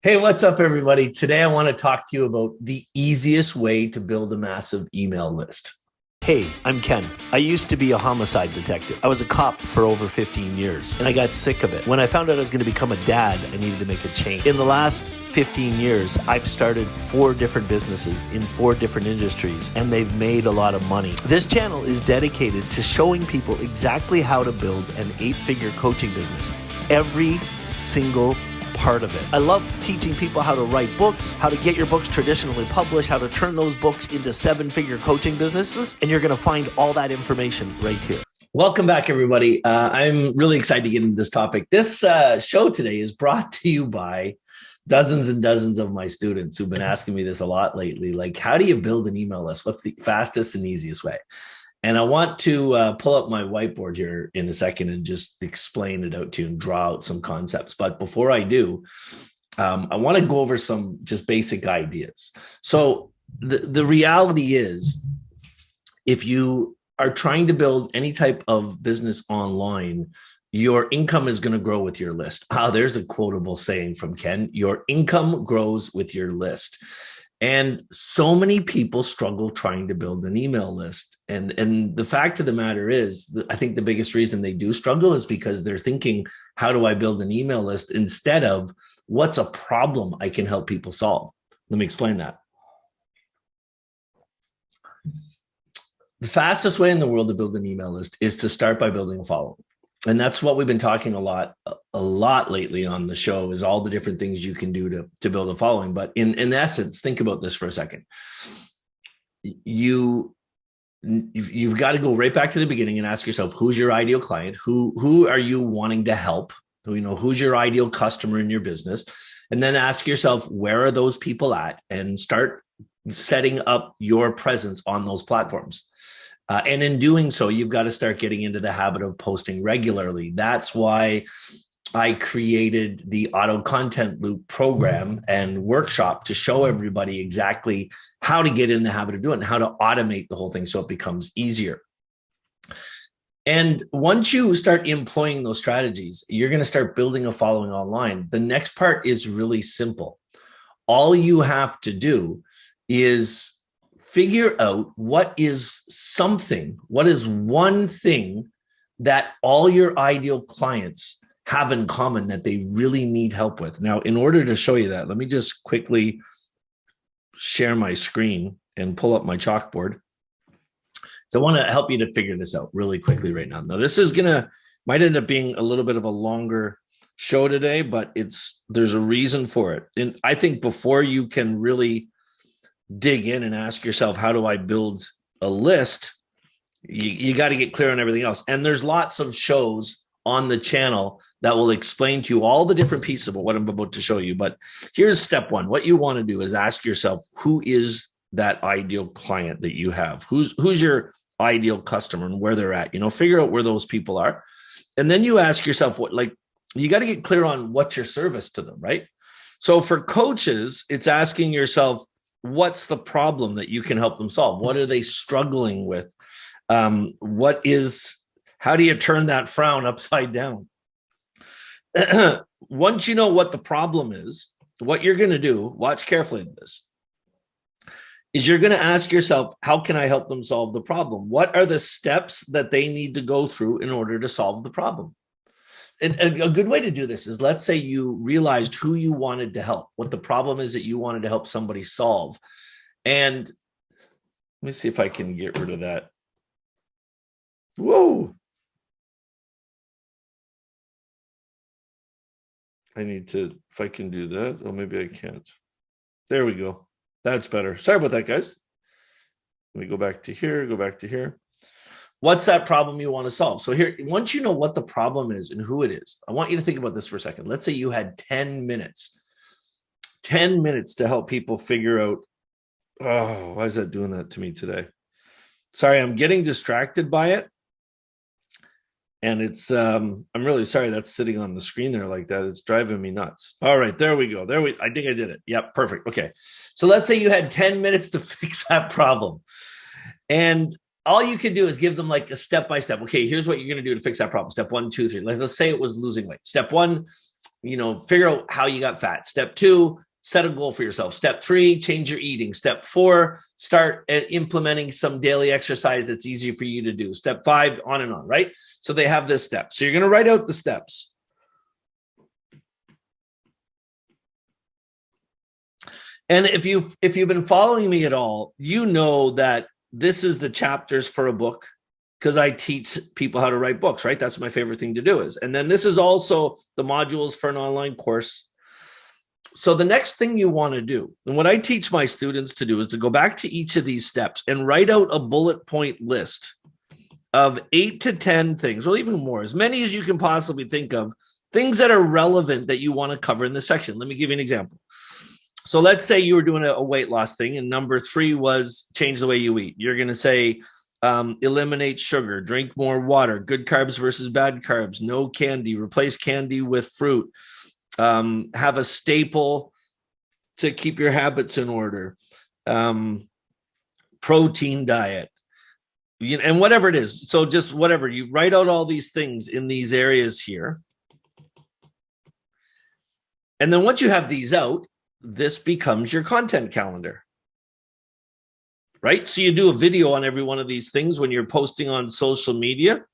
Hey, what's up, everybody? Today, I want to talk to you about the easiest way to build a massive email list. Hey, I'm Ken. I used to be a homicide detective. I was a cop for over 15 years, and I got sick of it. When I found out I was going to become a dad, I needed to make a change. In the last 15 years, I've started 4 different businesses in 4 different industries, and they've made a lot of money. This channel is dedicated to showing people exactly how to build an 8-figure coaching business. Every single part of it. I love teaching people how to write books, how to get your books traditionally published, how to turn those books into 7-figure coaching businesses, and you're going to find all that information right here. Welcome back, everybody. I'm really excited to get into this topic. This show today is brought to you by dozens and dozens of my students who've been asking me this a lot lately. Like, how do you build an email list? What's the fastest and easiest way? And I want to pull up my whiteboard here in a second and just explain it out to you and draw out some concepts. But before I do, I want to go over some just basic ideas. So the reality is, if you are trying to build any type of business online, your income is going to grow with your list. There's a quotable saying from Ken: your income grows with your list. And so many people struggle trying to build an email list. And the fact of the matter is, I think the biggest reason they do struggle is because they're thinking, how do I build an email list, instead of what's a problem I can help people solve? Let me explain that. The fastest way in the world to build an email list is to start by building a following. And that's what we've been talking a lot lately on the show, is all the different things you can do to build a following. But in essence, think about this for a second. You've got to go right back to the beginning and ask yourself, who's your ideal client? Who are you wanting to help? Who's your ideal customer in your business? And then ask yourself, where are those people at? And start setting up your presence on those platforms. And in doing so, you've got to start getting into the habit of posting regularly. That's why I created the auto content loop program and workshop, to show everybody exactly how to get in the habit of doing it and how to automate the whole thing so it becomes easier. And once you start employing those strategies, you're going to start building a following online. The next part is really simple. All you have to do is figure out what is one thing that all your ideal clients have in common that they really need help with. Now, in order to show you that, let me just quickly share my screen and pull up my chalkboard. So I want to help you to figure this out really quickly right now. Now, this is might end up being a little bit of a longer show today, but there's a reason for it. And I think before you can really dig in and ask yourself, how do I build a list? You got to get clear on everything else. And there's lots of shows on the channel that will explain to you all the different pieces of what I'm about to show you. But here's step 1. What you want to do is ask yourself, who is that ideal client that you have? Who's your ideal customer and where they're at? Figure out where those people are. And then you ask yourself, you got to get clear on what's your service to them, right? So for coaches, it's asking yourself, what's the problem that you can help them solve? What are they struggling with? How do you turn that frown upside down? Once you know what the problem is, what you're going to do, watch carefully in this, is you're going to ask yourself, how can I help them solve the problem? What are the steps that they need to go through in order to solve the problem? And a good way to do this is, let's say you realized who you wanted to help, what the problem is that you wanted to help somebody solve. And let me see if I can get rid of that. Whoa. If I can do that, or maybe I can't. There we go. That's better. Sorry about that, guys. Let me go back to here. What's that problem you want to solve? So here, once you know what the problem is and who it is, I want you to think about this for a second. Let's say you had 10 minutes to help people figure out, why is that doing that to me today? Sorry, I'm getting distracted by it. And I'm really sorry that's sitting on the screen there like that. It's driving me nuts. All right, there we go. I think I did it. Yep, perfect. Okay. So let's say you had 10 minutes to fix that problem. And all you can do is give them like a step-by-step. Okay, here's what you're going to do to fix that problem. Step 1, 2, 3. Let's say it was losing weight. Step 1, figure out how you got fat. Step 2, set a goal for yourself. Step 3, change your eating. Step 4, start implementing some daily exercise that's easy for you to do. Step 5, on and on, right? So they have this step. So you're going to write out the steps. And if you've been following me at all, you know that this is the chapters for a book, because I teach people how to write books, right? That's my favorite thing to do is. And then this is also the modules for an online course. So the next thing you want to do, and what I teach my students to do, is to go back to each of these steps and write out a bullet point list of 8 to 10 things, or even more, as many as you can possibly think of, things that are relevant that you want to cover in this section. Let me give you an example. So let's say you were doing a weight loss thing, and number 3 was change the way you eat. You're going to say, eliminate sugar, drink more water, good carbs versus bad carbs, no candy, replace candy with fruit, have a staple to keep your habits in order, protein diet, and whatever it is. So just whatever, you write out all these things in these areas here. And then once you have these out, this becomes your content calendar, right? So you do a video on every one of these things when you're posting on social media.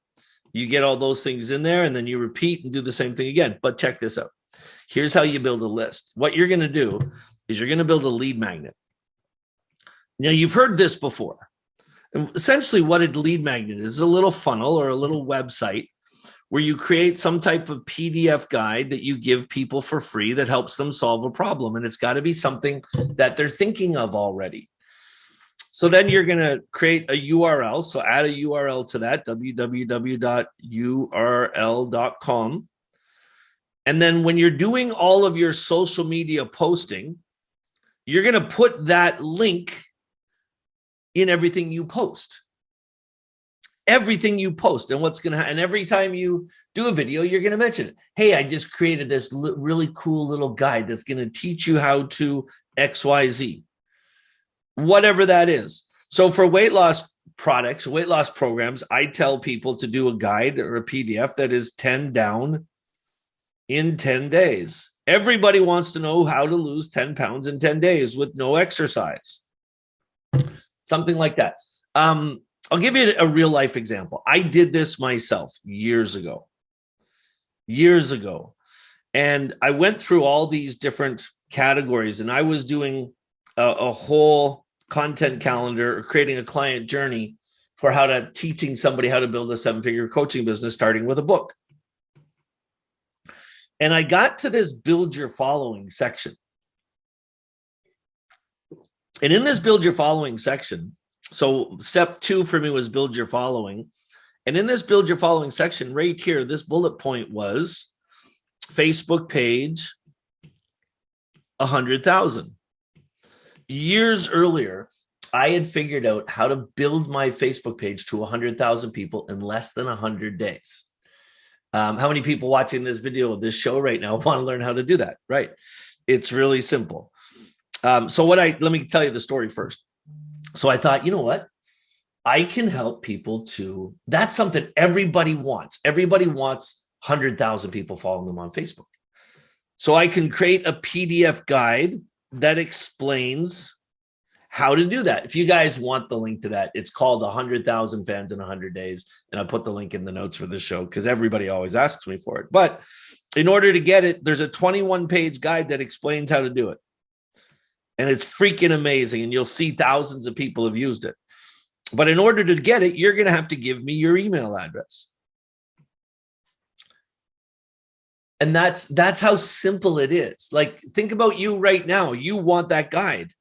You get all those things in there, and then you repeat and do the same thing again. But check this out. Here's how you build a list. What you're going to do is you're going to build a lead magnet. Now, you've heard this before. And essentially, what a lead magnet is a little funnel or a little website where you create some type of PDF guide that you give people for free that helps them solve a problem. And it's got to be something that they're thinking of already. So then you're going to create a URL. So add a URL to that, www.url.com. And then when you're doing all of your social media posting, you're going to put that link in everything you post. Everything you post. And what's going to happen, and every time you do a video, you're going to mention it. Hey, I just created this really cool little guide that's going to teach you how to XYZ. Whatever that is. So for weight loss products, weight loss programs, I tell people to do a guide or a PDF that is 10 down in 10 days. Everybody wants to know how to lose 10 pounds in 10 days with no exercise. Something like that. I'll give you a real life example. I did this myself years ago. And I went through all these different categories, and I was doing a whole content calendar or creating a client journey for teaching somebody how to build a 7-figure coaching business, starting with a book. And I got to this build your following section. And in this build your following section, so step 2 for me was build your following. And in this build your following section right here, this bullet point was Facebook page, 100,000. Years earlier, I had figured out how to build my Facebook page to 100,000 people in less than 100 days. How many people watching this video of this show right now want to learn how to do that? Right. It's really simple. Let me tell you the story first. So I thought, you know what? I can help people that's something everybody wants. Everybody wants 100,000 people following them on Facebook. So I can create a PDF guide that explains how to do that. If you guys want the link to that, it's called 100,000 Fans in 100 Days. And I'll put the link in the notes for this show because everybody always asks me for it. But in order to get it, there's a 21-page guide that explains how to do it. And it's freaking amazing. And you'll see thousands of people have used it. But in order to get it, you're going to have to give me your email address. And that's how simple it is. Like, think about you right now. You want that guide.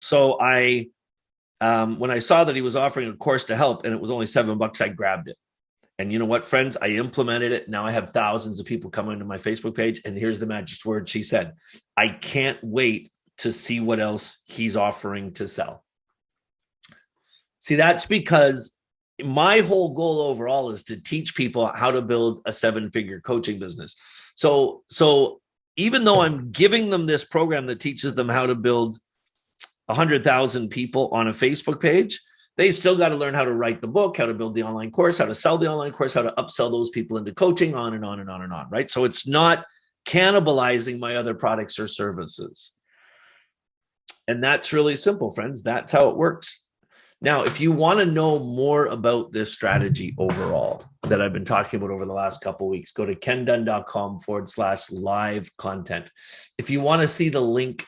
So when I saw that he was offering a course to help and it was only $7, I grabbed it. And you know what, friends? I implemented it. Now I have thousands of people coming to my Facebook page. And here's the magic word she said: I can't wait to see what else he's offering to sell. See, that's because my whole goal overall is to teach people how to build a 7-figure coaching business. So even though I'm giving them this program that teaches them how to build 100,000 people on a Facebook page, they still got to learn how to write the book, how to build the online course, how to sell the online course, how to upsell those people into coaching, on and on and on and on, right? So it's not cannibalizing my other products or services. And that's really simple, friends. That's how it works. Now, if you want to know more about this strategy overall that I've been talking about over the last couple of weeks, go to kendunn.com/live content. If you want to see the link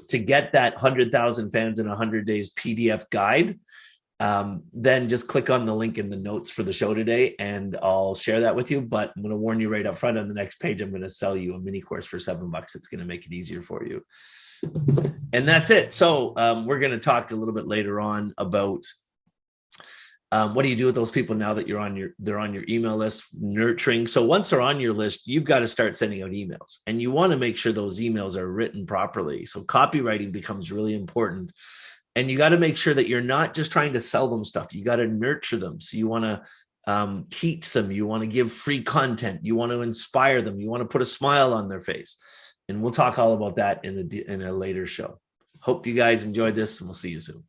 to get that 100,000 fans in 100 days PDF guide, then just click on the link in the notes for the show today and I'll share that with you. But I'm going to warn you right up front, on the next page, I'm going to sell you a mini course for $7. It's going to make it easier for you. And that's it. So we're going to talk a little bit later on about what do you do with those people now that they're on your email list, nurturing. So once they're on your list, you've got to start sending out emails, and you want to make sure those emails are written properly. So copywriting becomes really important, and you got to make sure that you're not just trying to sell them stuff. You got to nurture them. So you want to teach them. You want to give free content. You want to inspire them. You want to put a smile on their face. And we'll talk all about that in a later show. Hope you guys enjoyed this, and we'll see you soon.